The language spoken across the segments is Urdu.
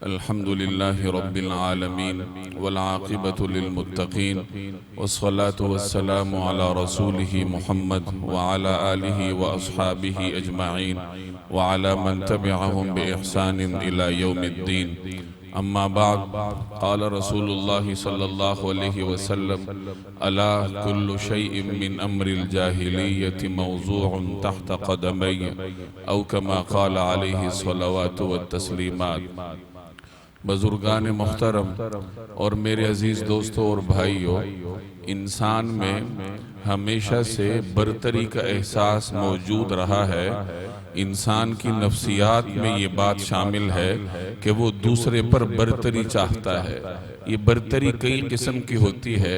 الحمد لله رب العالمين والعاقبة للمتقين والصلاة والسلام على رسوله محمد وعلى آله وأصحابه أجمعين وعلى من تبعهم بإحسان إلى يوم الدين. أما بعد، قال رسول الله صلى الله عليه وسلم: ألا كل شيء من أمر الجاهلية موضوع تحت قدمي، أو كما قال عليه الصلوات والتسليمات. بزرگان محترم اور میرے عزیز دوستوں اور بھائیوں، انسان میں ہمیشہ سے برتری کا احساس موجود رہا ہے. انسان کی نفسیات میں یہ بات شامل ہے کہ وہ دوسرے پر برتری چاہتا ہے. یہ برتری کئی قسم کی ہوتی ہے.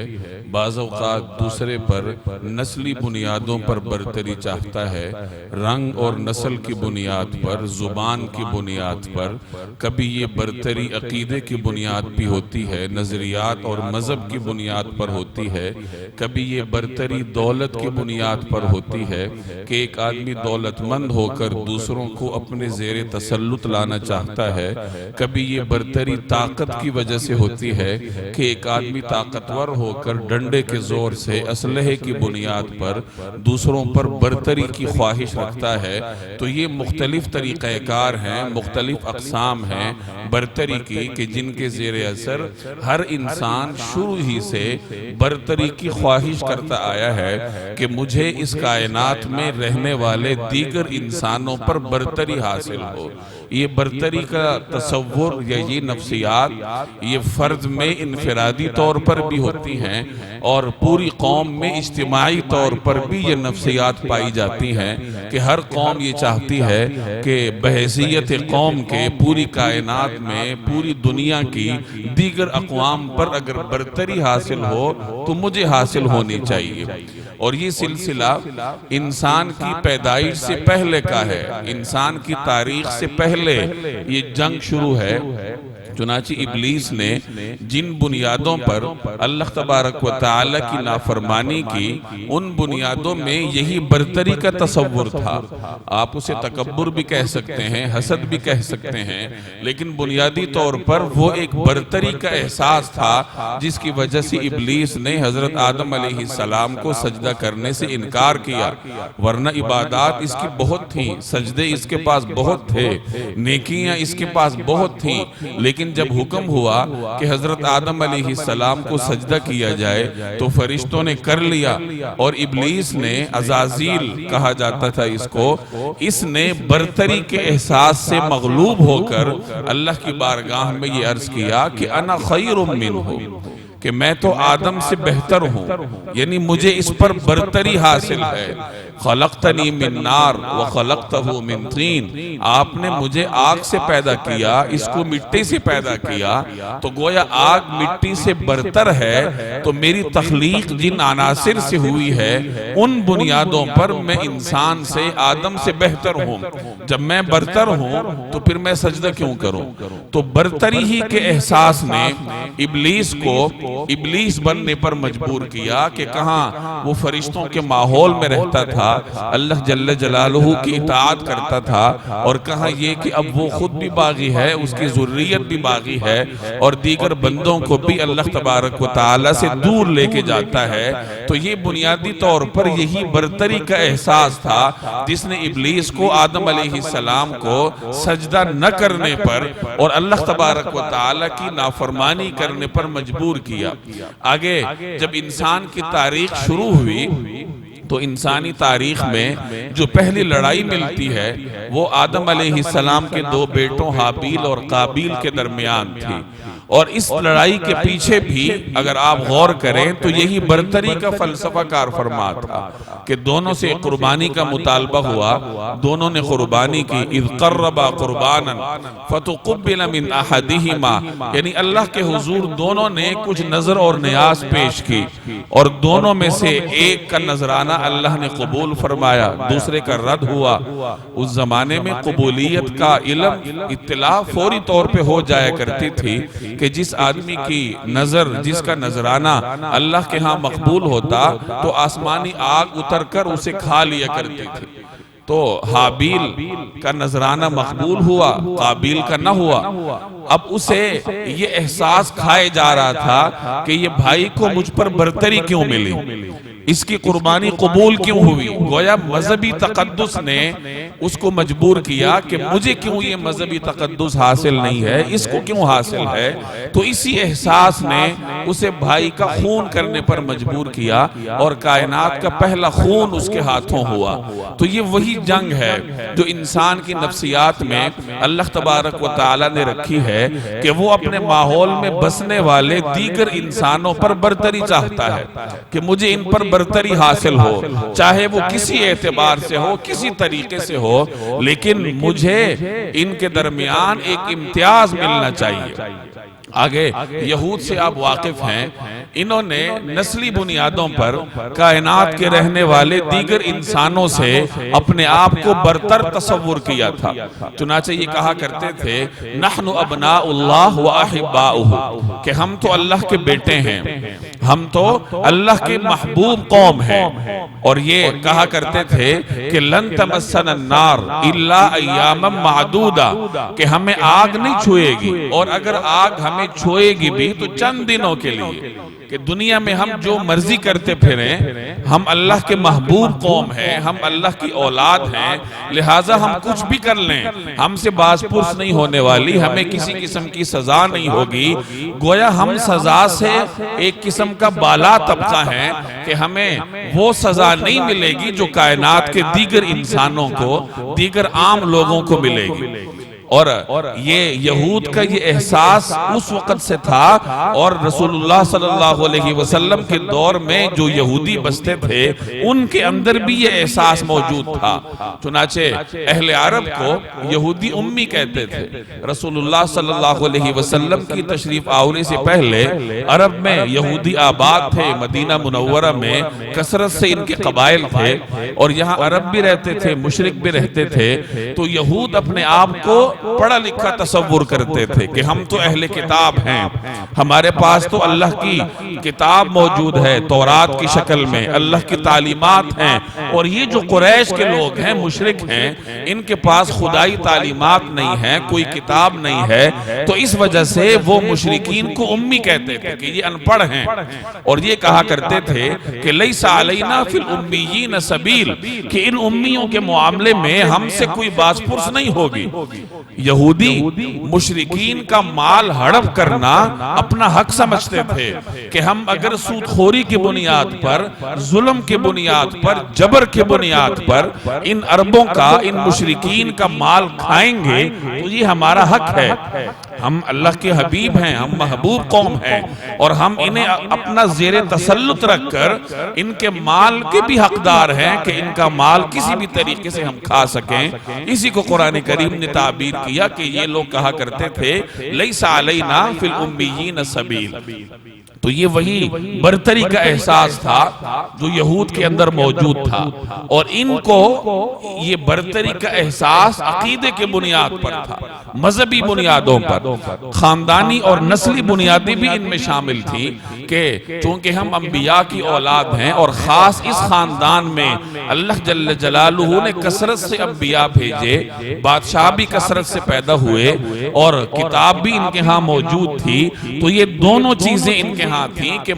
بعض اوقات دوسرے پر نسلی بنیادوں پر برتری چاہتا ہے، رنگ اور نسل کی بنیاد پر، زبان کی بنیاد پر. کبھی یہ برتری عقیدے کی بنیاد بھی ہوتی ہے، نظریات اور مذہب کی بنیاد پر ہوتی ہے. کبھی یہ برتری دولت کی بنیاد پر ہوتی ہے کہ ایک آدمی دولت مند ہو کر دوسروں کو اپنے زیر تسلط لانا چاہتا ہے. کبھی یہ برتری طاقت کی وجہ سے ہوتی ہے کہ ایک آدمی طاقتور ہو کر ڈنڈے کے زور سے، اسلحے کی بنیاد پر دوسروں پر برتری کی خواہش رکھتا ہے. تو یہ مختلف طریقہ کار ہیں، مختلف اقسام ہیں برتری کی کہ جن کے زیر اثر ہر انسان شروع ہی سے برتری کی خواہش کرتا آیا ہے کہ مجھے اس کائنات میں رہنے والے دیگر انسانوں پر برتری حاصل ہو. یہ برتری کا تصور یا یہ نفسیات یہ فرد میں انفرادی طور پر بھی ہوتی ہیں اور پوری قوم میں اجتماعی طور پر بھی یہ نفسیات پائی جاتی ہیں کہ ہر قوم یہ چاہتی ہے کہ بحیثیت قوم کے پوری کائنات میں، پوری دنیا کی دیگر اقوام پر اگر برتری حاصل ہو تو مجھے حاصل ہونی چاہیے. اور یہ سلسلہ انسان کی پیدائش سے پہلے کا ہے، انسان کی تاریخ سے پہلے یہ جنگ شروع ہے. چنانچہ ابلیس نے جن بنیادوں پر اللہ تبارک و تعالی کی نافرمانی کی، ان بنیادوں میں یہی برتری کا تصور تھا. آپ اسے تکبر بھی کہہ سکتے ہیں، حسد بھی کہہ سکتے ہیں، لیکن بنیادی طور پر وہ ایک برتری کا احساس تھا جس کی وجہ سے ابلیس نے حضرت آدم علیہ السلام کو سجدہ کرنے سے انکار کیا. ورنہ عبادات اس کی بہت تھیں، سجدے اس کے پاس بہت تھے، نیکیاں اس کے پاس بہت تھیں. لیکن جب حکم ہوا کہ حضرت آدم علیہ السلام کو سجدہ کیا جائے تو فرشتوں نے کر لیا، اور ابلیس نے، عزازیل کہا جاتا تھا اس کو، اس نے برتری کے احساس سے مغلوب ہو کر اللہ کی بارگاہ میں یہ عرض کیا کہ انا خیر منہ، کہ میں تو آدم سے بہتر ہوں، یعنی مجھے اس پر برتری حاصل ہے. خلقتنی من نار وخلقتہ من طین، آپ نے مجھے آگ سے پیدا کیا، اس کو مٹی سے پیدا کیا. تو گویا آگ مٹی سے برتر ہے، تو میری تخلیق جن عناصر سے ہوئی ہے ان بنیادوں پر میں انسان سے، آدم سے بہتر ہوں. جب میں برتر ہوں تو پھر میں سجدہ کیوں کروں؟ تو برتری ہی کے احساس نے ابلیس کو ابلیس بننے پر مجبور کیا کہ کہاں وہ فرشتوں کے ماحول میں رہتا تھا، اللہ جل جلالہ کی اطاعت کرتا تھا، اور کہاں یہ کہ اب وہ خود بھی باغی ہے، اس کی ذریت بھی باغی ہے، اور دیگر بندوں کو بھی اللہ تبارک و تعالی سے دور لے کے جاتا ہے. تو یہ بنیادی طور پر یہی برتری کا احساس تھا جس نے ابلیس کو آدم علیہ السلام کو سجدہ نہ کرنے پر اور اللہ تبارک و تعالی کی نافرمانی کرنے پر مجبور کیا. آگے جب انسان کی تاریخ شروع ہوئی تو انسانی تاریخ میں جو پہلی لڑائی ملتی ہے وہ آدم علیہ السلام کے دو بیٹوں حابیل اور قابیل کے درمیان تھی. اور اس لڑائی کے پیچھے بھی اگر آپ غور کریں تو یہی برتری کا فلسفہ کار فرما تھا کہ دونوں سے قربانی کا مطالبہ ہوا، دونوں نے قربانی کی. اذ قربا قربانا فتقبل من احدہما، یعنی اللہ کے حضور دونوں نے کچھ نظر اور نیاز پیش کی، اور دونوں میں سے ایک کا نظرانہ اللہ نے قبول فرمایا، دوسرے کا رد ہوا. اس زمانے میں قبولیت کا علم، اطلاع فوری طور پہ ہو جایا کرتی تھی کہ جس آدمی کی نظر، جس کا نظرانہ اللہ کے ہاں مقبول ہوتا تو آسمانی آگ اتر کر اسے کھا لیا کرتی تھی. تو حابیل کا نذرانہ مقبول ہوا، قابیل کا نہ ہوا۔ اب اسے یہ احساس کھائے جا رہا تھا کہ یہ بھائی کو مجھ پر برتری کیوں ملی، اس کی قربانی قبول کیوں ہوئی۔ گویا مذہبی تقدس نے اس کو مجبور کیا کہ مجھے کیوں یہ مذہبی تقدس حاصل نہیں ہے، اس کو کیوں حاصل ہے۔ تو اسی احساس نے اسے بھائی کا خون کرنے پر مجبور کیا، اور کائنات کا پہلا خون اس کے ہاتھوں ہوا۔ تو یہ وہی جنگ ہے جو انسان کی نفسیات میں اللہ تبارک و تعالی نے رکھی ہے کہ وہ اپنے ماحول میں بسنے والے دیگر انسانوں پر برتری چاہتا ہے کہ مجھے ان پر برتری حاصل ہو، چاہے وہ کسی اعتبار سے ہو، کسی طریقے سے ہو، لیکن مجھے ان کے درمیان ایک امتیاز ملنا چاہیے۔ آگے یہود سے آپ واقف ہیں، انہوں نے نسلی بنیادوں پر کائنات کے رہنے والے دیگر انسانوں سے اپنے آپ کو برتر تصور کیا تھا۔ چنانچہ یہ کہا کرتے تھے نحن ابناء اللہ و احباؤہ، کہ ہم تو اللہ کے بیٹے ہیں، ہم تو اللہ کے محبوب قوم ہیں۔ اور یہ کہا کرتے تھے کہ لن تمسنا النار الا ایاما معدودہ، کہ ہمیں آگ نہیں چھوئے گی، اور اگر آگ ہمیں چھوئے گی بھی تو چند دنوں کے لیے، کہ دنیا میں ہم جو مرضی کرتے پھریں، ہم اللہ کے محبوب قوم ہیں، ہم اللہ کی اولاد ہیں، لہٰذا ہم کچھ بھی کر لیں ہم سے باز پرس نہیں ہونے والی، ہمیں کسی قسم کی سزا نہیں ہوگی۔ گویا ہم سزا سے ایک قسم کا بالا طبقہ ہیں کہ ہمیں وہ سزا نہیں ملے گی جو کائنات کے دیگر انسانوں کو، دیگر عام لوگوں کو ملے گی۔ اور یہ یہود کا یہ احساس اس وقت سے تھا، اور رسول اللہ صلی اللہ علیہ وسلم کے دور میں جو یہودی بستے تھے ان کے اندر بھی یہ احساس موجود تھا۔ چنانچہ اہل عرب کو یہودی امی کہتے تھے۔ رسول اللہ صلی اللہ علیہ وسلم کی تشریف آوری سے پہلے عرب میں یہودی آباد تھے، مدینہ منورہ میں کثرت سے ان کے قبائل تھے، اور یہاں عرب بھی رہتے تھے، مشرک بھی رہتے تھے۔ تو یہود اپنے آپ کو پڑھا لکھا تصور کرتے تھے کہ ہم تو اہل کتاب ہیں، ہمارے پاس تو اللہ کی کتاب موجود ہے تورات کی شکل میں، اللہ کی تعلیمات ہیں، اور یہ جو قریش کے لوگ ہیں، مشرک ہیں، ان کے پاس خدائی تعلیمات نہیں ہیں، کوئی کتاب نہیں ہے۔ تو اس وجہ سے وہ مشرکین کو امی کہتے تھے کہ یہ ان پڑھ ہیں، اور یہ کہا کرتے تھے کہ لیس علینا فی الامیین سبیل، کہ ان امیوں کے معاملے میں ہم سے کوئی باز پرس نہیں ہوگی۔ یہودی مشرکین کا مال ہڑپ کرنا اپنا حق سمجھتے تھے کہ ہم اگر سود خوری کی بنیاد پر، ظلم کی بنیاد پر، جبر کی بنیاد پر ان عربوں کا، ان مشرکین کا مال کھائیں گے تو یہ ہمارا حق ہے۔ ہم اللہ کے حبیب ہیں، ہم محبوب قوم ہیں، اور ہم انہیں اپنا زیر تسلط رکھ کر ان کے مال کے بھی حقدار ہیں کہ ان کا مال کسی بھی طریقے سے ہم کھا سکیں۔ اسی کو قرآن کریم نے تعبیر کیا کہ یہ لوگ کہا کرتے تھے لیس علینا فی الامیین سبیل۔ تو یہ وہی برتری کا احساس تھا جو یہود کے اندر موجود تھا، اور ان کو یہ برتری کا احساس عقیدے کے بنیاد پر تھا، مذہبی بنیادوں پر، خاندانی اور نسلی بنیادیں بھی ان میں شامل تھی کہ چونکہ ہم انبیاء کی اولاد ہیں، اور خاص اس خاندان میں اللہ جل جلالہ نے کثرت سے انبیاء بھیجے، بادشاہ بھی کثرت سے پیدا ہوئے، اور کتاب بھی ان کے ہاں موجود تھی۔ تو یہ دونوں چیزیں ان کے ہاں تھی کہ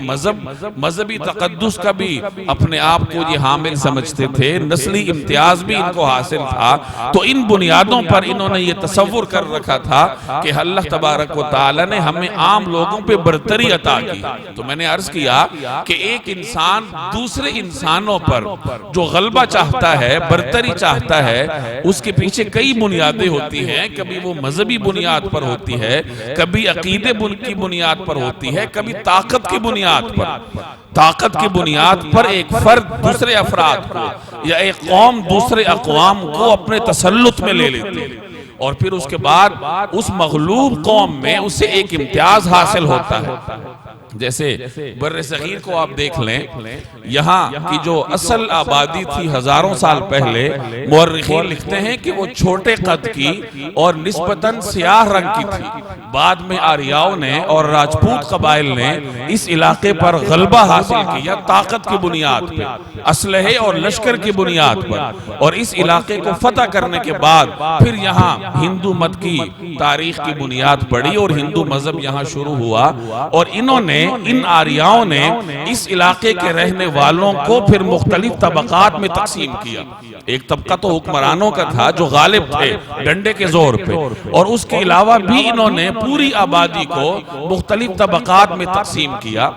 مذہبی تقدس کا بھی اپنے آپ کو یہ حامل سمجھتے تھے، نسلی امتیاز بھی ان کو حاصل تھا۔ تو ان بنیادوں پر انہوں نے یہ تصور کر رکھا تھا کہ اللہ تبارک و تعالی نے ہمیں عام لوگوں پہ برتری عطا کی۔ تو میں نے عرض کیا کہ ایک انسان دوسرے انسانوں پر جو غلبہ چاہتا ہے، برتری چاہتا ہے، اس کے پیچھے کئی بنیادیں ہوتی ہیں۔ کبھی وہ مذہبی بنیاد پر ہوتی ہے، کبھی عقیدے کی بنیاد پر ہوتی ہے، کبھی طاقت کی بنیاد پر۔ طاقت کی بنیاد پر ایک فرد دوسرے افراد کو، یا ایک قوم دوسرے اقوام کو اپنے تسلط میں لے لیتی ہے، اور پھر اس کے بعد اس مغلوب قوم میں اسے ایک امتیاز حاصل ہوتا ہے۔ جیسے بر صغیر کو آپ دیکھ لیں، یہاں کی جو اصل آبادی تھی ہزاروں سال پہلے، مورخین لکھتے ہیں کہ وہ چھوٹے قد کی اور نسبتاً سیاہ رنگ کی تھی۔ بعد میں آریاؤں نے اور راجپوت قبائل نے اس علاقے پر غلبہ حاصل کیا، طاقت کی بنیاد پہ، اسلحے اور لشکر کی بنیاد پر، اور اس علاقے کو فتح کرنے کے بعد پھر یہاں ہندو مت کی تاریخ کی بنیاد پڑی اور ہندو مذہب یہاں شروع ہوا، اور انہوں نے ان آریاؤں نے اس علاقے کے رہنے والوں کو پھر مختلف طبقات میں تقسیم کیا۔ ایک طبقہ تو حکمرانوں کا تھا جو غالب تھے ڈنڈے کے زور پہ، اور اس کے علاوہ بھی انہوں نے پوری آبادی کو مختلف طبقات میں تقسیم کیا۔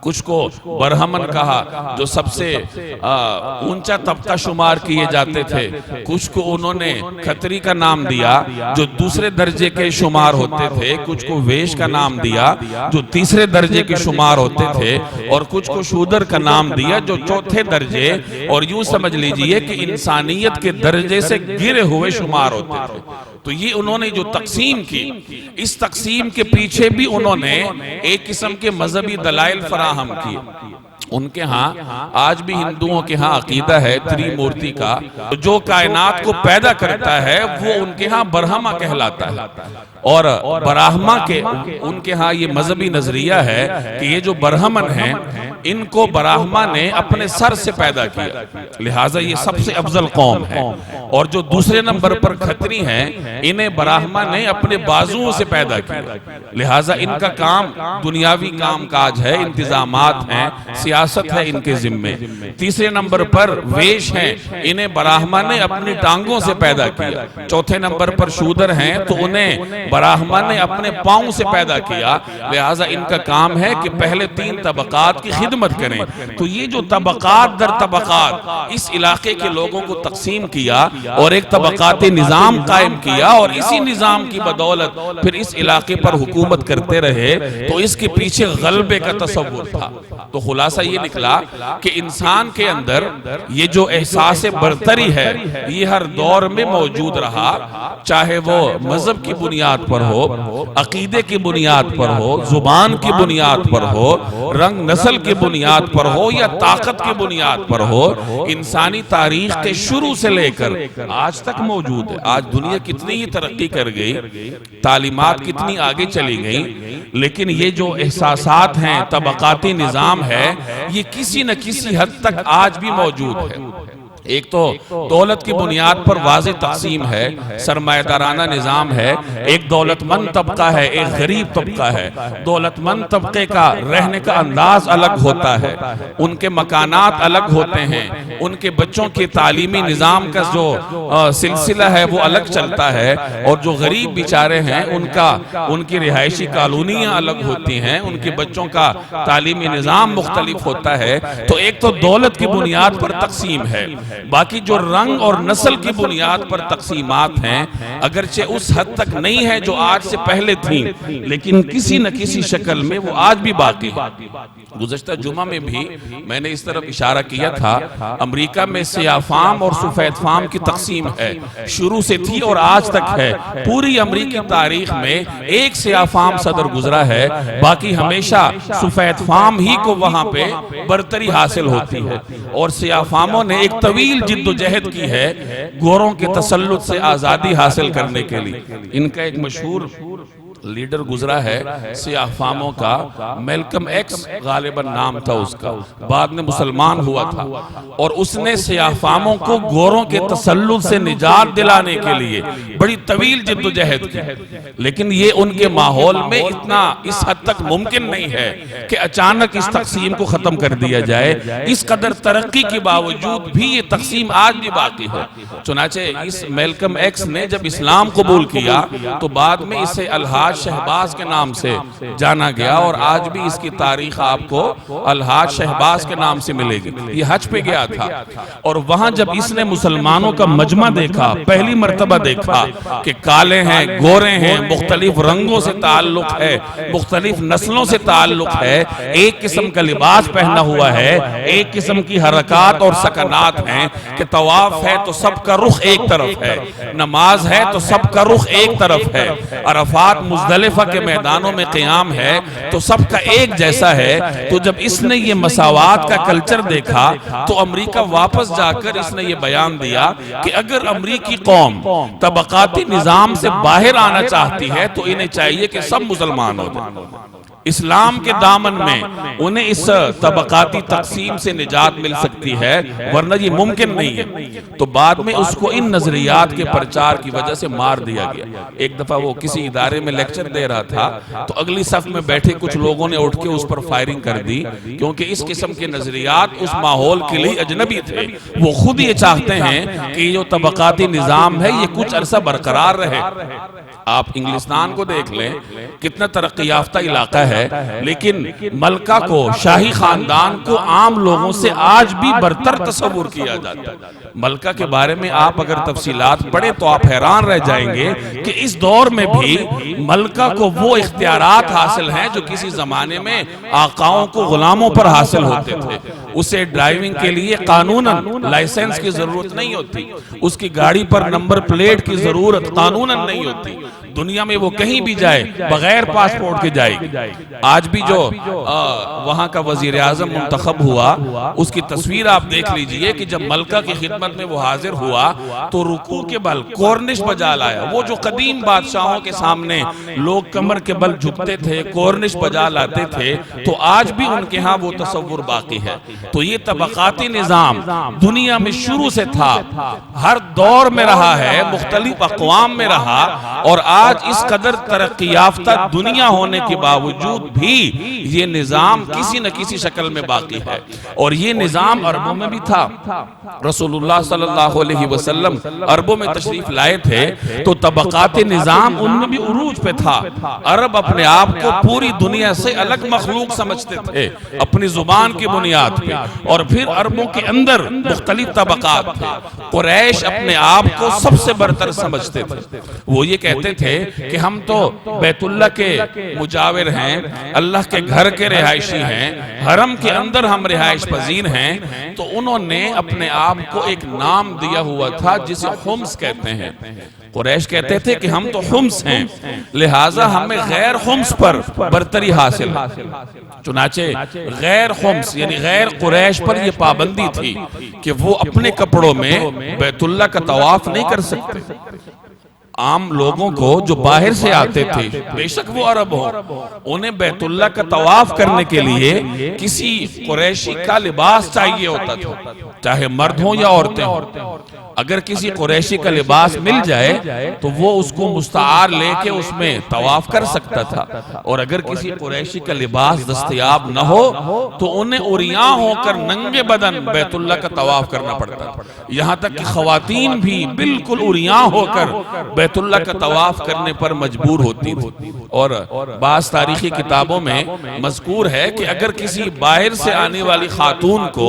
کچھ کو برہمن کہا جو سب سے اونچا طبقہ شمار کیے جاتے تھے، کچھ کو انہوں نے کھتری کا نام دیا جو دوسرے درجے کے شمار ہوتے تھے، کچھ کو ویش کا نام دیا جو تیسرے درجے کے شمار ہوتے تھے، اور کچھ کو شودر کا نام دیا جو چوتھے درجے، اور یوں سمجھ لیجئے کہ انسانیت کے درجے سے گرے ہوئے شمار ہوتے تھے۔ تو یہ انہوں نے جو تقسیم کی، اس تقسیم کے پیچھے بھی انہوں نے ایک قسم کے مذہبی دلائل فراہم کی۔ ان کے ہاں آج بھی ہندوؤں کے ہاں عقیدہ ہے تری مورتی کا، جو کائنات کو پیدا کرتا ہے وہ ان کے ہاں برہما کہلاتا ہے، اور براہما کے ان کے ہاں یہ مذہبی نظریہ ہے کہ یہ جو برہمن ہیں ان کو براہما نے اپنے سر سے پیدا کیا، لہٰذا یہ سب سے افضل قوم ہے، اور جو دوسرے نمبر پر کھتری ہیں انہیں براہما نے اپنے بازوؤں سے پیدا کیا، لہٰذا ان کا کام دنیاوی کام کاج ہے، انتظامات ہیں، سیاست ہے ان کے ذمے۔ تیسرے نمبر پر ویش ہیں، انہیں براہما نے اپنی ٹانگوں سے پیدا کیا۔ چوتھے نمبر پر شودر ہیں تو انہیں براہما نے اپنے پاؤں سے پیدا کیا، لہٰذا ان کا کام ہے کہ پہلے 3 طبقات کی خدمت کریں۔ تو یہ جو طبقات در طبقات اس علاقے کے لوگوں کو تقسیم کیا اور ایک طبقاتی نظام قائم کیا، اور اسی نظام کی بدولت پھر اس علاقے پر حکومت کرتے رہے، تو اس کے پیچھے غلبے کا تصور تھا۔ تو خلاصہ یہ نکلا کہ انسان کے اندر یہ جو احساس برتری ہے یہ ہر دور میں موجود رہا، چاہے وہ مذہب کی بنیاد پر ہو، عقیدے کی بنیاد پر ہو، زبان کی بنیاد پر ہو، رنگ نسل کی بنیاد پر ہو، یا طاقت کی بنیاد پر ہو، انسانی تاریخ کے شروع سے لے کر آج تک موجود ہے۔ آج دنیا کتنی ہی ترقی کر گئی، تعلیمات کتنی آگے چلی گئی، لیکن یہ جو احساسات ہیں، طبقاتی نظام ہے، یہ کسی نہ کسی حد تک آج بھی موجود ہے۔ ایک تو دولت کی بنیاد پر واضح تقسیم ہے، سرمایہ دارانہ نظام ہے، ایک دولت مند طبقہ ہے، ایک غریب طبقہ ہے۔ دولت مند طبقے کا رہنے کا انداز الگ ہوتا ہے، ان کے مکانات الگ ہوتے ہیں، ان کے بچوں کے تعلیمی نظام کا جو سلسلہ ہے وہ الگ چلتا ہے، اور جو غریب بیچارے ہیں ان کی رہائشی کالونیاں الگ ہوتی ہیں، ان کے بچوں کا تعلیمی نظام مختلف ہوتا ہے۔ تو ایک تو دولت کی بنیاد پر تقسیم ہے، باقی جو رنگ اور نسل کی بنیاد پر تقسیمات ہیں، اگرچہ اس حد تک نہیں ہے جو آج سے پہلے تھیں، لیکن کسی نہ کسی شکل میں وہ آج بھی باقی ہے۔ گزشتہ جمعہ میں بھی میں نے اس طرف اشارہ کیا تھا، امریکہ میں سیاہ فام اور سفید فام کی تقسیم ہے، شروع سے تھی اور آج تک ہے۔ پوری امریکی تاریخ میں ایک سیاہ فام صدر گزرا ہے، باقی ہمیشہ سفید فام ہی کو وہاں پہ برتری حاصل ہوتی ہے، اور سیاہ فاموں نے ایک طویل جد و جہد کی ہے گوروں کے تسلط سے آزادی حاصل کرنے کے لیے۔ ان کا ایک مشہور لیڈر گزرا ہے سیاہ فاموں کا، میلکم ایکس غالباً نام تھا اس کا، بعد میں مسلمان ہوا تھا، اور اس نے سیاہ فاموں کو گوروں کے تسلط سے نجات دلانے کے لیے بڑی طویل جد و جہد کی، لیکن یہ ان کے ماحول میں اتنا اس حد تک ممکن نہیں ہے کہ اچانک اس تقسیم کو ختم کر دیا جائے۔ اس قدر ترقی کے باوجود بھی یہ تقسیم آج بھی باقی ہے۔ چنانچہ اس میلکم ایکس نے جب اسلام قبول کیا تو بعد میں اسے الحاج شہباز کے نام سے جانا گیا، اور آج بھی اس کی تاریخ آپ کو الحاج شہباز کے نام سے ملے گی۔ یہ حج پہ گیا تھا، اور وہاں جب اس نے مسلمانوں کا مجمع دیکھا، پہلی مرتبہ دیکھا کہ کالے ہیں، گورے ہیں، مختلف رنگوں سے تعلق ہے، مختلف نسلوں سے تعلق ہے، ایک قسم کا لباس پہنا ہوا ہے، ایک قسم کی حرکات اور سکنات ہیں کہ طواف ہے تو سب کا رخ ایک طرف ہے، نماز ہے تو سب کا رخ ایک طرف ہے، عرفات مزدلفہ کے میدانوں میں قیام ہے تو سب کا ایک جیسا ہے. تو جب اس نے یہ مساوات کا کلچر دیکھا تو امریکہ واپس جا کر اس نے یہ بیان دیا کہ اگر امریکی قوم طبقاتی نظام سے باہر آنا چاہتی ہے تو انہیں چاہیے کہ سب مسلمان ہو جائیں. اسلام کے دامن میں انہیں اس طبقاتی تقسیم سے نجات مل سکتی ہے ورنہ یہ ممکن نہیں ہے. تو بعد میں اس کو ان نظریات کے پرچار کی وجہ سے مار دیا گیا. ایک دفعہ وہ کسی ادارے میں لیکچر دے رہا تھا تو اگلی صف میں بیٹھے کچھ لوگوں نے اٹھ کے اس پر فائرنگ کر دی کیونکہ اس قسم کے نظریات اس ماحول کے لیے اجنبی تھے. وہ خود یہ چاہتے ہیں کہ یہ جو طبقاتی نظام ہے یہ کچھ عرصہ برقرار رہے. آپ انگلستان کو دیکھ لیں کتنا ترقی یافتہ علاقہ ہے لیکن ملکہ کو شاہی خاندان کو عام لوگوں سے آج بھی برتر تصور کیا جاتا ہے. ملکہ کے بارے میں آپ اگر تفصیلات پڑھیں تو آپ حیران رہ جائیں گے کہ اس دور میں بھی ملکہ کو وہ اختیارات حاصل ہیں جو کسی زمانے میں آقاؤں کو غلاموں پر حاصل ہوتے تھے. اسے ڈرائیونگ کے لیے قانوناً لائسنس کی ضرورت نہیں ہوتی. اس کی گاڑی پر نمبر پلیٹ کی ضرورت قانوناً نہیں ہوتی. دنیا میں وہ کہیں بھی جائے بغیر پاسپورٹ کے جائے گی. آج بھی جو وہاں کا وزیر اعظم منتخب ہوا اس کی تصویر آپ دیکھ لیجئے کہ جب ملکہ کی خدمت میں وہ حاضر ہوا تو رکوع کے بل کورنش بجا لایا. وہ جو قدیم بادشاہوں کے سامنے لوگ کمر کے بل جھکتے تھے کورنش بجا لاتے تھے تو آج بھی ان کے ہاں وہ تصور باقی ہے. تو یہ طبقاتی نظام دنیا میں شروع سے تھا, ہر دور میں رہا ہے, مختلف اقوام میں رہا اور آج اس قدر ترقی یافتہ دنیا ہونے کے باوجود بھی یہ نظام کسی نہ کسی شکل میں باقی ہے. اور یہ نظام عربوں میں بھی تھا. رسول اللہ صلی اللہ علیہ وسلم عربوں میں تشریف لائے تھے تو طبقاتی نظام ان میں بھی عروج پہ تھا. عرب اپنے آپ کو پوری دنیا سے الگ مخلوق سمجھتے تھے اپنی زبان کی بنیاد پہ, اور پھر عربوں کے اندر مختلف طبقات تھے. قریش اپنے آپ کو سب سے برتر سمجھتے تھے. وہ یہ کہتے تھے کہ ہم تو بیت اللہ کے مجاور ہیں, اللہ کے گھر کے رہائشی ہیں, حرم کے اندر ہم رہائش پذیر ہیں. تو انہوں نے اپنے آپ کو ایک نام دیا ہوا تھا جسے خمس کہتے ہیں. قریش کہتے تھے کہ ہم تو خمس ہیں لہٰذا ہمیں غیر خمس پر برتری حاصل ہے. چنانچہ غیر خمس یعنی غیر قریش پر یہ پابندی تھی کہ وہ اپنے کپڑوں میں بیت اللہ کا طواف نہیں کر سکتے. عام لوگوں کو جو باہر سے آتے تھے بے شک وہ عرب ہوں, انہیں بیت اللہ کا طواف کرنے کے لیے کسی قریشی کا لباس چاہیے ہوتا تھا, چاہے مرد ہوں یا عورتیں ہوں. اگر کسی قریشی کا لباس مل جائے تو وہ اس کو مستعار لے کے اس میں طواف کر سکتا تھا, اور اگر کسی قریشی کا لباس دستیاب نہ ہو تو انہیں عریاں ہو کر ننگے بدن بیت اللہ کا طواف کرنا پڑتا تھا. یہاں تک کہ خواتین بھی بالکل عریاں ہو کر بیت اللہ کا طواف کرنے پر مجبور ہوتی تھی. اور بعض تاریخی کتابوں میں مذکور ہے کہ اگر کسی باہر سے آنے والی خاتون کو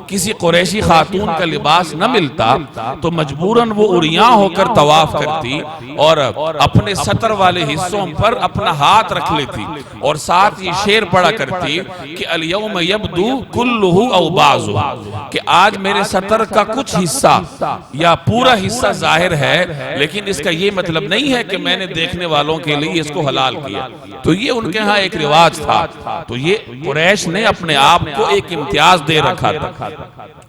کسی قریشی خاتون کا لباس نہ ملتا تو مجبوراً وہ عریاں ہو کر طواف کرتی اور اپنے سطر والے حصوں پر اپنا ہاتھ رکھ لیتی اور ساتھ یہ شعر پڑھا کرتی کہ الیوم یبدو کلہ او بعضہ, کہ آج میرے سطر کا کچھ حصہ یا پورا حصہ ظاہر ہے لیکن اس کا یہ مطلب نہیں ہے کہ میں نے دیکھنے والوں کے لیے اس کو حلال کیا. تو یہ ان کے ہاں ایک رواج تھا. تو یہ قریش نے اپنے آپ کو ایک امتیاز دے رکھا تھا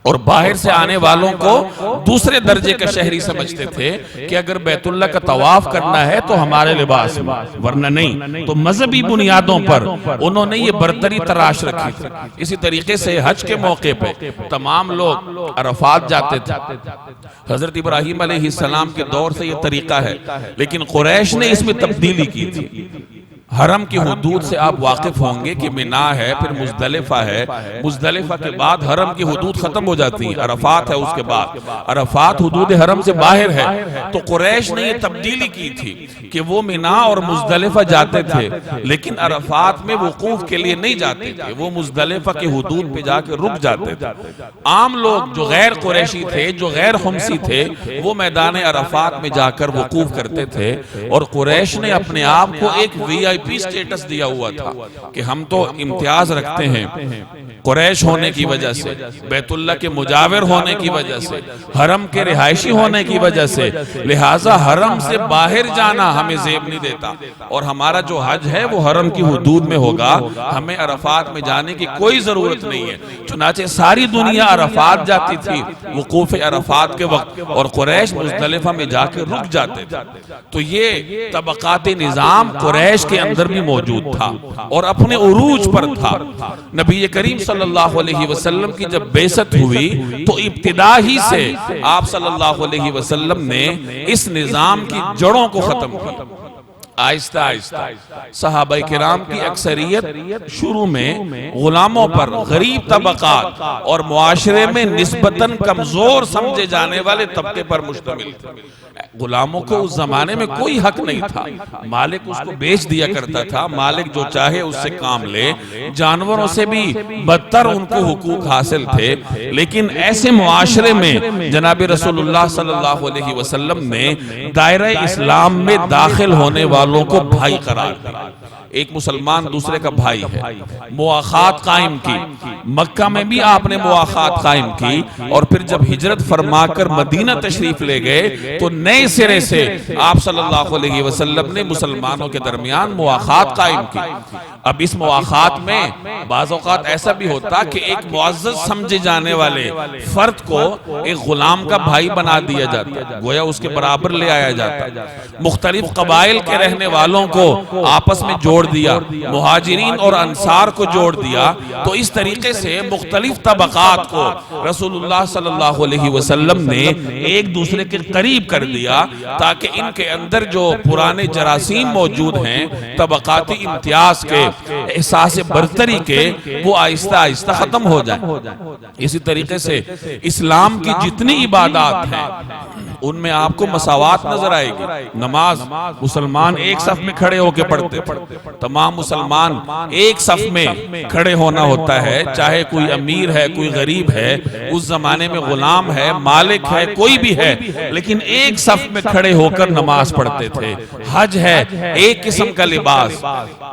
اور باہر سے آنے والوں کو دوسرے درجے کا شہری سمجھتے تھے کہ اگر بیت اللہ کا طواف کرنا ہے تو ہمارے لباس میں, ورنہ نہیں. تو مذہبی بنیادوں پر انہوں نے یہ برتری تراش رکھی تھی. اسی طریقے سے حج کے موقع پہ تمام لوگ عرفات جاتے تھے. حضرت ابراہیم علیہ السلام کے دور سے یہ طریقہ ہے لیکن قریش نے اس میں تبدیلی کی تھی. حرم کی حدود سے آپ واقف ہوں گے کہ منا ہے, پھر مزدلفہ ہے, مزدلفہ کے بعد حرم کی حدود ختم ہو جاتی ہیں, عرفات ہے اس کے بعد, عرفات حدود حرم سے باہر ہے. تو قریش نے یہ تبدیلی کی تھی کہ وہ منا اور مزدلفہ جاتے تھے لیکن عرفات میں وقوف کے لیے نہیں جاتے تھے, وہ مزدلفہ کے حدود پہ جا کے رک جاتے تھے. عام لوگ جو غیر قریشی تھے, جو غیر خمسی تھے, وہ میدان عرفات میں جا کر وقوف کرتے تھے. اور قریش نے اپنے آپ کو ایک وی آئی پی سٹیٹس دیا ہوا تھا کہ ہم تو امتیاز رکھتے ہیں. قریش ہونے کی وجہ سے، بیت اللہ کے مجاور ہونے کی وجہ سے، حرم کے رہائشی ہونے کی وجہ سے، لہٰذا حرم سے باہر جانا ہمیں زیب نہیں دیتا، اور ہمارا جو حج ہے وہ حرم کی حدود میں ہوگا، ہمیں عرفات میں جانے کی کوئی ضرورت نہیں ہے۔ چنانچہ ساری دنیا عرفات جاتی تھی وقوف عرفات کے وقت، اور قریش مزدلفہ میں جا کے رک جاتے تھے۔ تو یہ طبقات نظام قریش کے اندر بھی موجود تھا اور اپنے عروج پر تھا۔ نبی کریم صلی اللہ علیہ وسلم کی جب بعثت ہوئی تو ابتدا ہی سے آپ صلی اللہ علیہ وسلم نے اس نظام کی جڑوں کو ختم کیا۔ آہستہ آہستہ صحابہ کرام کی اکثریت شروع میں غلاموں پر، غریب طبقات اور معاشرے میں نسبتاً کمزور سمجھے جانے والے طبقے پر مشتمل تھے۔ غلاموں کو اس زمانے میں کوئی حق نہیں تھا، مالک اس کو بیچ دیا کرتا تھا، مالک جو چاہے اس سے کام لے، جانوروں سے بھی بدتر ان کو حقوق حاصل تھے۔ لیکن ایسے معاشرے میں جناب رسول اللہ صلی اللہ علیہ وسلم نے دائرہ اسلام میں داخل ہونے والوں کو بھائی قرار دیا۔ ایک مسلمان دوسرے کا بھائی ہے، مواخات قائم کی، مکہ میں بھی آپ نے مواخات قائم کی، اور پھر جب ہجرت فرما کر مدینہ تشریف لے گئے تو نئے سرے سے آپ صلی اللہ علیہ وسلم نے مسلمانوں کے درمیان مواخات قائم کی۔ اب اس مواخات میں بعض اوقات ایسا بھی ہوتا کہ ایک معزز سمجھے جانے والے فرد کو ایک غلام کا بھائی بنا دیا جاتا، گویا اس کے برابر لے آیا جاتا۔ مختلف قبائل کے رہنے والوں کو آپس میں جوڑ دیا، مہاجرین اور انصار کو جوڑ دیا، تو اس طریقے سے مختلف طبقات کو رسول اللہ صلی اللہ علیہ وسلم نے ایک دوسرے کے قریب کر دیا، تاکہ ان کے اندر جو پرانے جراثیم موجود ہیں طبقاتی امتیاز کے، احساس برتری کے، وہ آہستہ آہستہ ختم ہو جائیں۔ اسی طریقے سے اسلام کی جتنی عبادات ہیں ان میں آپ کو مساوات نظر آئے گی۔ نماز مسلمان ایک صف میں کھڑے ہو کے پڑھتے تھے، تمام مسلمان ایک صف میں کھڑے ہونا ہوتا ہے، چاہے کوئی امیر ہے، کوئی غریب ہے، اس زمانے میں غلام ہے، مالک ہے، کوئی بھی ہے، لیکن ایک صف میں کھڑے ہو کر نماز پڑھتے تھے۔ حج ہے، ایک قسم کا لباس،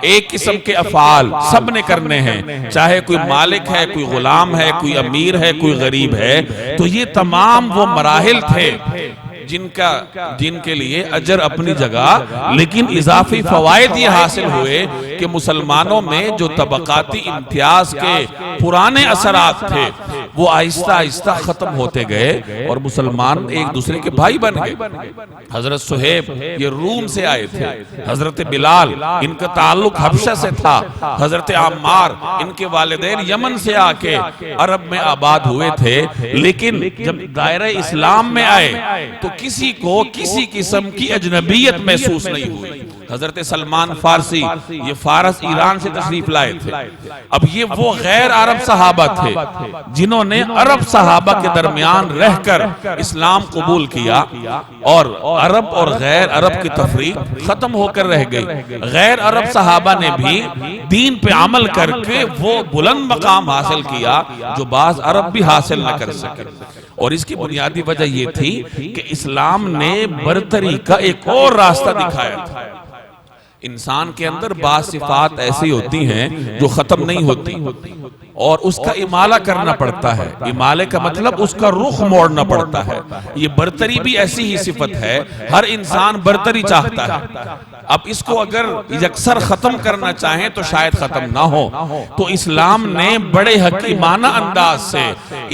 ایک قسم کے افعال سب نے کرنے ہیں، چاہے کوئی مالک ہے، کوئی غلام ہے، کوئی امیر ہے، کوئی غریب ہے۔ تو یہ تمام وہ مراحل تھے جن کے لیے اجر اپنی جگہ، لیکن اضافی فوائد یہ حاصل ہوئے کہ مسلمانوں میں جو طبقاتی امتیاز کے پرانے اثرات تھے وہ آہستہ آہستہ ختم ہوتے گئے اور مسلمان ایک دوسرے کے بھائی بن گئے۔ حضرت صہیب یہ روم سے آئے تھے، حضرت بلال ان کا تعلق حبشہ سے تھا، حضرت عمار ان کے والدین یمن سے آ کے عرب میں آباد ہوئے تھے، لیکن جب دائرہ اسلام میں آئے تو کسی کو کسی قسم کی اجنبیت محسوس نہیں ہوئی۔ حضرت سلمان فارسی یہ فارس ایران سے تشریف لائے تھے۔ اب یہ وہ غیر عرب صحابہ تھے جنہوں نے عرب صحابہ کے درمیان رہ کر اسلام قبول کیا، اور عرب اور غیر عرب کی تفریق ختم ہو کر رہ گئی۔ غیر عرب صحابہ نے بھی دین پہ عمل کر کے وہ بلند مقام حاصل کیا جو بعض عرب بھی حاصل نہ کر سکے، اور اس کی بنیادی وجہ یہ تھی کہ اسلام نے برتری کا ایک اور راستہ دکھایا تھا۔ انسان کے اندر بعض صفات ایسی ہوتی ہیں جو ختم نہیں ہوتی، اور اس کا امالہ کرنا پڑتا ہے۔ امالے کا مطلب اس کا رخ موڑنا پڑتا ہے۔ یہ برتری بھی ایسی ہی صفت ہے، ہر انسان برتری چاہتا ہے۔ اب اس کو اگر یکسر ختم کرنا چاہیں تو شاید ختم نہ ہو، تو اسلام نے بڑے حکیمانہ انداز سے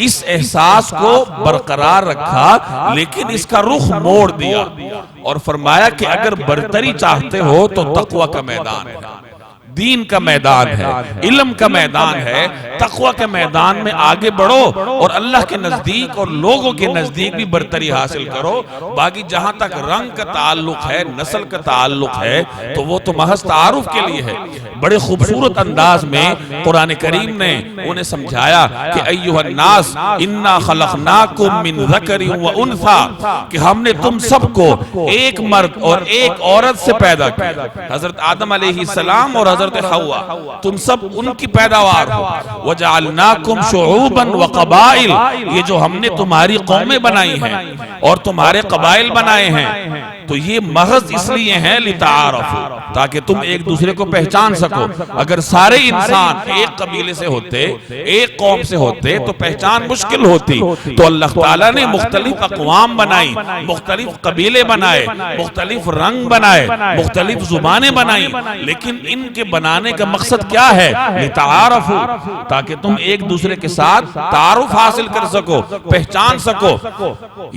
اس احساس کو برقرار رکھا، لیکن اس کا رخ موڑ دیا اور فرمایا کہ اگر برتری چاہتے ہو تو تقوی کا میدان ہے، دین کا میدان ہے، علم کا میدان ہے، تقوی کے میدان میں آگے بڑھو اور اللہ کے نزدیک اور لوگوں کے نزدیک بھی برتری حاصل کرو۔ باقی جہاں تک رنگ کا تعلق ہے، نسل کا تعلق ہے، تو وہ تو محض تعارف کے لیے ہے۔ بڑے خوبصورت انداز میں قرآن کریم نے انہیں سمجھایا کہ ایھا الناس انا خلقناکم من ذکر و انثی، کہ ہم نے تم سب کو ایک مرد اور ایک عورت سے پیدا کیا۔ حضرت آدم علیہ السلام اور حضرت حوا، تم سب ان کی پیداوار ہو۔ وَجَعَلْنَاكُمْ شُعُوبًا وَقَبَائِلَ، یہ جو ہم نے تمہاری قومیں بنائی ہیں اور تمہارے قبائل بنائے ہیں، تو یہ محض اس لیے ہیں لتعارفوا، تاکہ تم ایک دوسرے کو پہچان سکو۔ اگر سارے انسان ایک قبیلے سے ہوتے، ایک قوم سے ہوتے تو پہچان مشکل ہوتی۔ تو اللہ تعالیٰ نے مختلف اقوام بنائی، مختلف قبیلے بنائے، مختلف رنگ بنائے، مختلف زبانیں بنائی، لیکن ان کے بنانے کا مقصد کیا ہے؟ لتعارفوا، تاکہ تم ایک دوسرے کے ساتھ تعارف حاصل کر سکو، پہچان سکو۔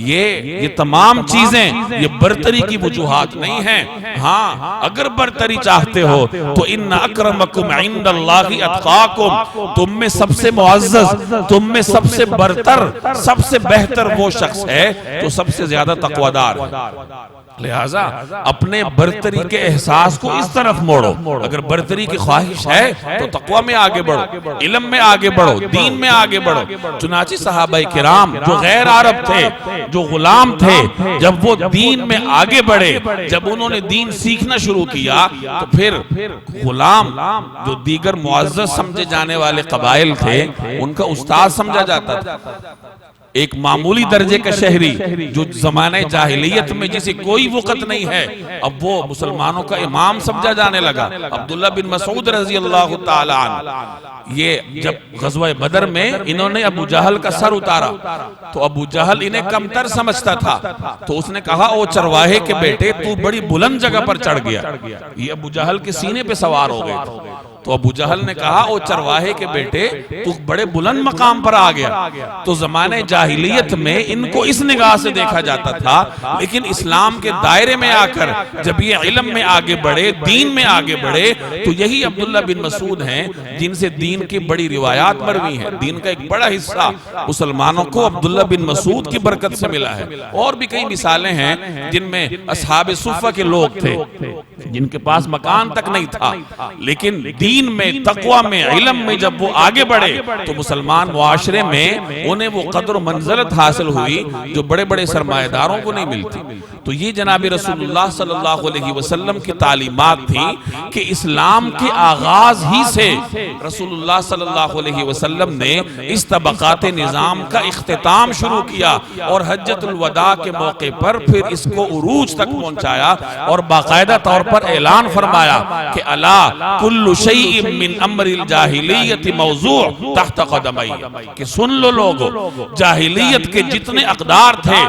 یہ تمام چیزیں یہ برتری کی وجوہات نہیں ہیں۔ ہاں اگر برتری چاہتے ہو تو ان اکرمکم عند اللہ اتقاکم، تم میں سب سے معزز، تم میں سب سے برتر، سب سے بہتر وہ شخص ہے جو سب سے زیادہ تقویدار ہے۔ لہٰذا اپنے برتری کے احساس کو اس طرف موڑو۔ اگر برتری کی خواہش ہے تو تقوی میں آگے بڑھو، علم میں آگے بڑھو، دین میں آگے بڑھو۔ چنانچہ صحابہ کرام جو غیر عرب تھے، جو غلام تھے، جب وہ دین میں آگے بڑھے، جب انہوں نے دین سیکھنا شروع کیا تو پھر غلام جو دیگر معزز سمجھے جانے والے قبائل تھے ان کا استاد سمجھا جاتا تھا۔ ایک معمولی درجے کا شہری جو زمانہ جاہلیت میں جسے کوئی وقت نہیں ہے، اب وہ مسلمانوں کا امام سمجھا جانے لگا۔ عبداللہ بن مسعود رضی اللہ تعالی عنہ، یہ جب غزوہ بدر میں انہوں نے ابو جہل کا سر اتارا تو ابو جہل انہیں کمتر سمجھتا تھا، تو اس نے کہا او چرواہے کے بیٹے تو بڑی بلند جگہ پر چڑھ گیا۔ یہ ابو جہل کے سینے پہ سوار ہو گئے تو ابو جہل نے کہا او چرواہے کے بیٹے تو بڑے بلند مقام پر آ گیا۔ تو زمانے جاہلیت میں ان کو اس نگاہ سے دیکھا جاتا تھا، لیکن اسلام کے دائرے میں آ کر جب یہ علم میں آگے بڑھے، دین میں آگے بڑھے، تو یہی عبداللہ بن مسعود ہیں جن سے دین کی بڑی روایات مروی ہیں۔ دین کا ایک بڑا حصہ مسلمانوں کو عبداللہ بن مسعود کی برکت سے ملا ہے۔ اور بھی کئی مثالیں ہیں جن میں اصحاب صفہ کے لوگ تھے جن کے پاس مکان تک نہیں تھا، لیکن دین میں، تقوی میں، علم میں جب وہ آگے بڑھے تو مسلمان معاشرے میں انہیں وہ قدر و منزلت حاصل ہوئی جو بڑے بڑے سرمایہ داروں کو نہیں ملتی۔ تو یہ جناب رسول اللہ صلی اللہ علیہ وسلم کی تعلیمات تھی کہ اسلام کے آغاز ہی سے رسول اللہ صلی اللہ علیہ وسلم نے اس طبقات نظام کا اختتام شروع کیا اور حجۃ الوداع کے موقع پر پھر اس کو عروج تک پہنچایا اور باقاعدہ طور پر اعلان فرمایا کہ الا کل شیء من امر الجاہلیت موضوع تحت قدمی، کہ سن لو لوگو، جاہلیت کے جتنے اقدار تھے،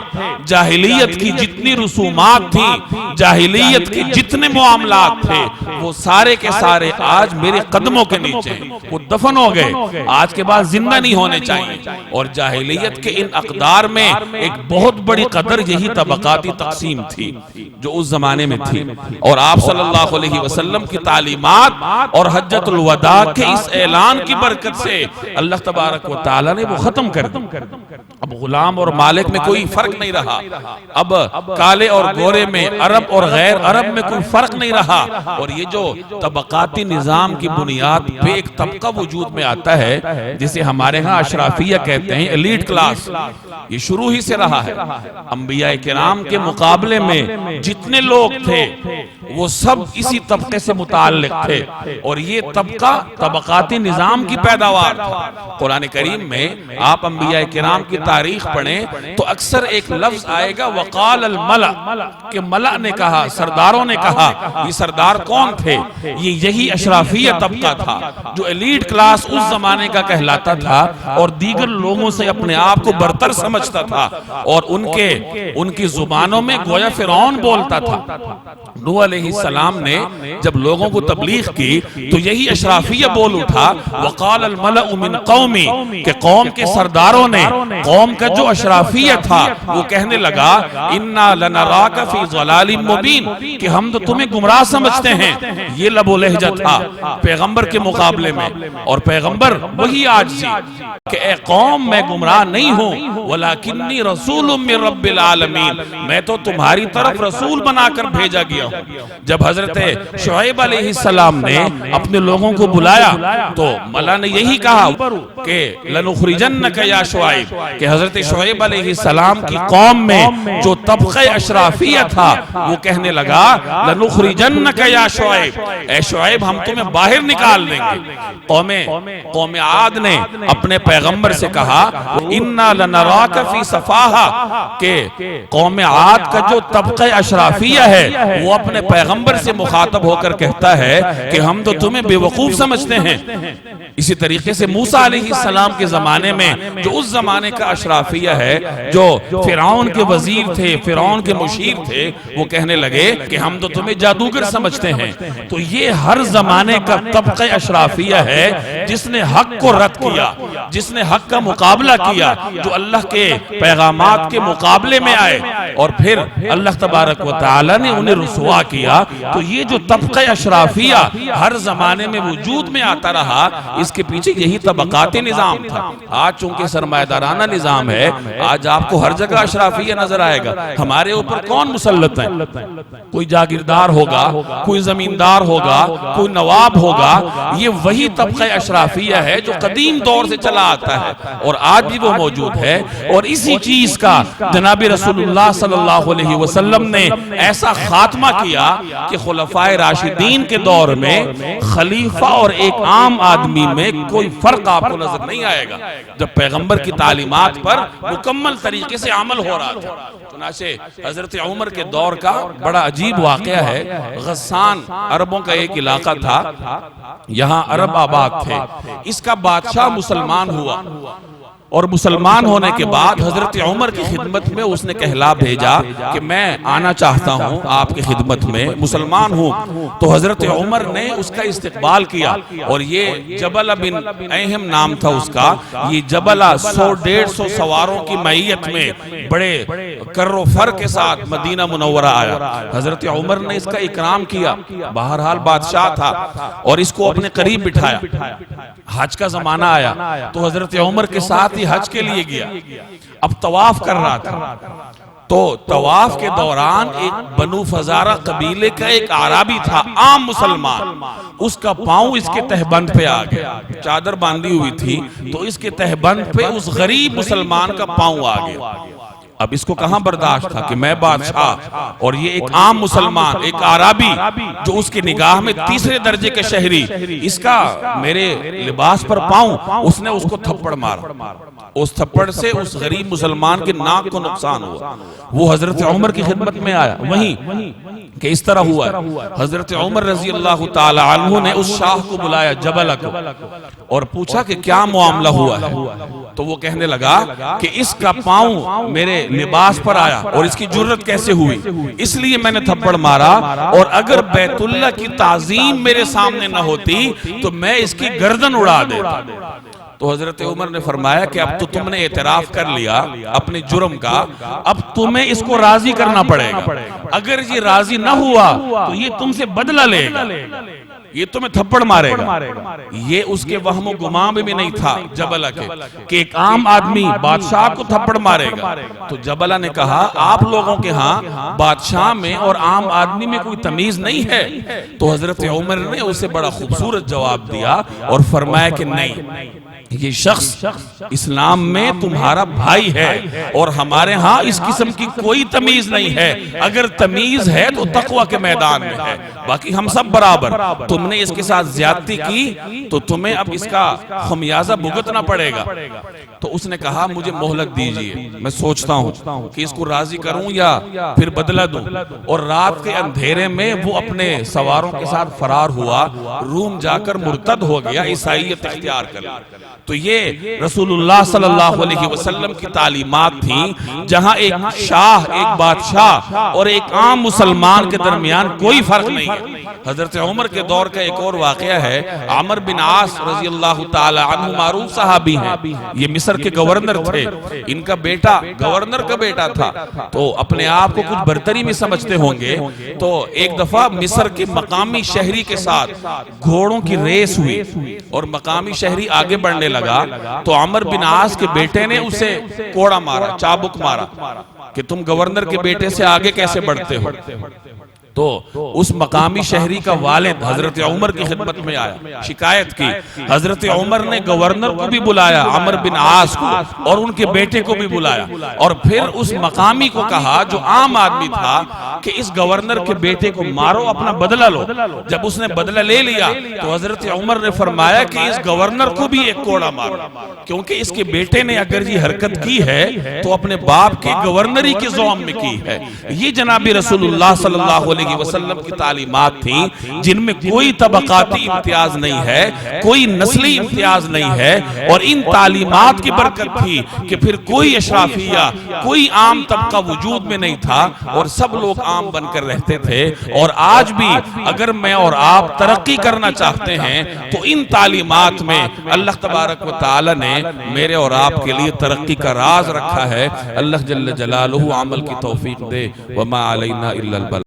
جاہلیت کی جتنی رسومات تھیں، جاہلیت کے جتنے معاملات تھے، وہ سارے کے سارے آج میرے قدموں کے نیچے ہیں، وہ دفن ہو گئے، آج کے بعد زندہ نہیں ہونے چاہیے۔ اور جاہلیت کے ان اقدار میں ایک بہت بڑی قدر یہی طبقاتی تقسیم تھی جو اس زمانے میں تھی، اور آپ صلی اللہ علیہ وسلم کی تعلیمات اور حجۃ الوداع کے اس اعلان کی برکت سے اللہ تبارک و تعالی نے وہ ختم کر دی۔ اب غلام اور مالک میں کوئی فرق نہیں رہا، اب کالے اور گورے میں، عرب اور غیر عرب میں کوئی فرق نہیں رہا، اور یہ جو طبقاتی نظام کی بنیاد پہ ایک طبقہ وجود میں آتا ہے جسے ہمارے ہاں اشرافیہ کہتے ہیں، ایلیٹ کلاس، یہ شروع ہی سے رہا ہے۔ انبیاء کرام کے مقابلے میں جتنے لوگ تھے وہ سب اسی طبقے سے متعلق تھے، اور یہ طبقہ طبقاتی نظام کی پیداوار تھا۔ قرآن کریم میں آپ انبیاء کرام کی تاریخ پڑھیں تو اکثر ایک لفظ آئے گا وقال الملأ، کہ ملأ نے کہا، سرداروں نے کہا۔ یہ سردار کون تھے؟ یہ یہی اشرافیہ طبقہ تھا جو ایلیٹ کلاس اس زمانے کا کہلاتا تھا اور دیگر لوگوں سے اپنے آپ کو برتر سمجھتا تھا، اور ان کی زبانوں میں گویا فرعون بولتا تھا۔ نوح علیہ السلام نے جب لوگوں کو تبلیغ کی تو یہی اشرافیہ بول اٹھا وقال الملأ من قومی، کہ قوم کے سرداروں نے، قوم کا جو اشرافیہ تھا وہ کہنے لگا انا لنراک فی ضلال مبین، کہ ہم تو تمہیں گمراہ سمجھتے ہیں۔ یہ لب و لہجہ تھا پیغمبر کے مقابلے میں، اور پیغمبر وہی عاجزی کہ اے قوم میں گمراہ نہیں ہوں ولکنی رسول من رب العالمین، میں تو تمہاری طرف رسول بنا کر بھیجا گیا ہوں۔ جب حضرت شعیب علیہ السلام نے اپنے لوگوں کو بلایا تو ملا نے یہی کہا کہ لنخرجنک یا شعیب، کہ حضرت شعیب علیہ السلام کی قوم میں جو طبقہ اشرافیہ تھا، وہ کہنے لگا لَنُخْرِجَنَّكَ يَا شعیب، اے شعیب ہم تمہیں باہر نکال دیں گے۔ قوم عاد نے اپنے پیغمبر سے کہا اِنَّا لَنَرَاكَ فِي صَفَاحَةٍ، کہ قوم عاد کا جو طبقہ اشرافیہ ہے وہ اپنے پیغمبر سے مخاطب ہو کر کہتا ہے کہ ہم تو تمہیں بے وقوف سمجھتے ہیں۔ اسی طریقے سے موسیٰ علیہ السلام کے زمانے میں جو اس زمانے کا اشرافیہ ہے، جو فرعون کے وزیر تھے، فرعون کے مشیر تھے، وہ کہنے لگے کہ ہم تو تمہیں جادوگر سمجھتے ہیں۔ تو یہ ہر زمانے کا طبقہ اشرافیہ ہے جس نے حق کو رد کیا، جس نے حق کا مقابلہ کیا، جو اللہ کے پیغامات کے مقابلے میں آئے اور پھر اللہ تبارک و تعالی نے انہیں رسوا کیا۔ تو یہ جو طبقہ اشرافیہ ہر زمانے میں وجود میں آتا رہا، اس کے پیچھے یہی طبقاتی نظام تھا۔ آج چونکہ سرمایہ دارانہ نظام ہے، آج آپ کو ہر جگہ اشرافیہ نظر آئے گا۔ ہمارے اوپر کون مسلط ہیں؟ کوئی جاگیردار ہوگا، کوئی زمیندار ہوگا، کوئی نواب ہوگا۔ یہ وہی طبقہ اشرافیہ ہے جو قدیم دور سے چلا آتا ہے اور آج بھی وہ موجود ہے۔ اور اسی چیز کا جناب رسول اللہ صلی اللہ علیہ وسلم نے ایسا خاتمہ کیا کہ خلفائے راشدین کے دور میں خلیفہ اور ایک عام آدمی میں کوئی فرق آپ کو نظر نہیں آئے گا، جب پیغمبر کی تعلیمات پر مکمل طریقے سے عمل ہو رہا تھا۔ چنانچہ حضرت عمر کے دور کا بڑا عجیب واقعہ ہے۔ غسان عربوں کا ایک علاقہ تھا، یہاں عرب آباد تھے۔ اس کا بادشاہ مسلمان ہوا اور مسلمان ہونے کے بعد حضرت عمر کی خدمت میں اس نے کہلا بھیجا کہ میں آنا چاہتا ہوں آپ کی خدمت میں، مسلمان ہوں۔ تو حضرت عمر نے اس کا استقبال کیا اور یہ جبلہ بن ایہم نام تھا اس کا۔ یہ جبلہ 100-150 سواروں کی معیت میں بڑے کر و فر کے ساتھ مدینہ منورہ آیا۔ حضرت عمر نے اس کا اکرام کیا، بہرحال بادشاہ تھا، اور اس کو اپنے قریب بٹھایا۔ حج کا زمانہ آیا تو حضرت عمر کے ساتھ حج کے لیے گیا۔ اب طواف کر رہا تھا تو طواف کے دوران ایک بنو فزارہ قبیلے کا ایک عربی تھا، عام مسلمان، اس کا پاؤں اس کے تہبند پہ آ گیا۔ چادر باندھی ہوئی تھی تو اس کے تہبند پہ اس غریب مسلمان کا پاؤں آ گیا۔ اب اس کو کہاں برداشت تھا کہ میں بادشاہ اور یہ ایک عام مسلمان، ایک عربی جو اس کی نگاہ میں تیسرے درجے کے شہری، اس کا میرے لباس پر پاؤں، اس نے اس کو تھپڑ مارا۔ اس تھپڑ سے اس غریب مسلمان کے ناک کو نقصان ہوا۔ وہ حضرت عمر کی خدمت میں آیا، وہیں کہ اس طرح ہوا ہے۔ حضرت عمر رضی اللہ تعالی عنہ نے اس شاہ کو بلایا، جبلہ کو، اور پوچھا کہ کیا معاملہ ہوا ہے؟ تو وہ کہنے لگا کہ اس کا پاؤں میرے لباس پر آیا اور اس کی جرت کیسے ہوئی، اس لیے میں نے تھپڑ مارا، اور اگر بیت اللہ کی تعظیم میرے سامنے نہ ہوتی تو میں اس کی گردن اڑا دیتا۔ تو حضرت عمر نے فرمایا کہ اب تو تم نے اعتراف کر لیا اپنے جرم کا، اب تمہیں اس کو راضی کرنا پڑے گا۔ اگر یہ راضی نہ ہوا تو یہ تم سے بدلہ لے گا، یہ تمہیں تھپڑ مارے گا۔ یہ اس کے وہم و گمان بھی نہیں تھا جبلہ کے کہ ایک عام آدمی بادشاہ کو تھپڑ مارے گا۔ تو جبلہ نے کہا آپ لوگوں کے ہاں بادشاہ میں اور عام آدمی میں کوئی تمیز نہیں ہے؟ تو حضرت عمر نے اسے بڑا خوبصورت جواب دیا اور فرمایا کہ نہیں، یہ شخص اسلام میں تمہارا بھائی ہے اور ہمارے ہاں اس قسم کی کوئی تمیز نہیں ہے۔ اگر تمیز ہے تو تقوی کے میدان میں ہے، باقی ہم سب برابر۔ تم نے اس کے ساتھ زیادتی کی تو تمہیں اب اس کا خمیازہ بھگتنا پڑے گا۔ تو اس نے کہا مجھے مہلت دیجئے، میں سوچتا ہوں کہ اس کو راضی کروں یا پھر بدلہ دوں۔ اور رات کے اندھیرے میں وہ اپنے سواروں کے ساتھ فرار ہوا، روم جا کر مرتد ہو گیا، عیسائیت اختیار کر لی۔ تو یہ رسول اللہ صلی اللہ علیہ وسلم کی تعلیمات تھیں، جہاں ایک شاہ، ایک بادشاہ اور ایک عام مسلمان کے درمیان کوئی فرق نہیں ہے۔ حضرت عمر کے دور کا ایک اور واقعہ ہے، عمر بن عاص رضی اللہ تعالی عنہ معروف صحابی ہیں، یہ مصر کے گورنر تھے، ان کا بیٹا گورنر کا بیٹا تھا، تو اپنے آپ کو کچھ برتری میں سمجھتے ہوں گے۔ تو ایک دفعہ مصر کے مقامی شہری کے ساتھ گھوڑوں کی ریس ہوئی اور مقامی شہری آگے بڑھنے لگا تو عمر بن عاص کے بیٹے نے اسے کوڑا مارا، چابک مارا کہ تم گورنر کے بیٹے سے آگے کیسے بڑھتے ہو۔ تو اس مقامی شہری کا والد حضرت عمر کی خدمت میں آیا، شکایت کی۔ حضرت عمر نے گورنر کو بھی بلایا، عمر بن عاص کو، اور ان کے بیٹے کو بھی بلایا، اور پھر اس مقامی کو کہا جو عام آدمی تھا کہ اس گورنر کے بیٹے کو مارو، اپنا بدلہ لو۔ جب اس نے بدلہ لے لیا تو حضرت عمر نے فرمایا کہ اس گورنر کو بھی ایک کوڑا مارو، کیونکہ اس کے بیٹے نے اگر یہ حرکت کی ہے تو اپنے باپ کے گورنری کے زوم میں کی ہے۔ یہ جناب رسول اللہ صلی اللہ علیہ وسلم کی تعلیمات تھیں جن میں کوئی طبقاتی امتیاز نہیں ہے، کوئی نسلی امتیاز نہیں ہے، اور ان تعلیمات کی برکت تھی کہ پھر کوئی اشرافیہ، کوئی عام طبقہ وجود میں نہیں تھا، اور سب لوگ عام بن کر رہتے تھے۔ اور آج بھی اگر میں اور آپ ترقی کرنا چاہتے ہیں تو ان تعلیمات میں اللہ تبارک و تعالی نے میرے اور آپ کے لیے ترقی کا راز رکھا ہے۔ اللہ جل جلالہ عمل کی توفیق دے، وما علینا الا البلاغ۔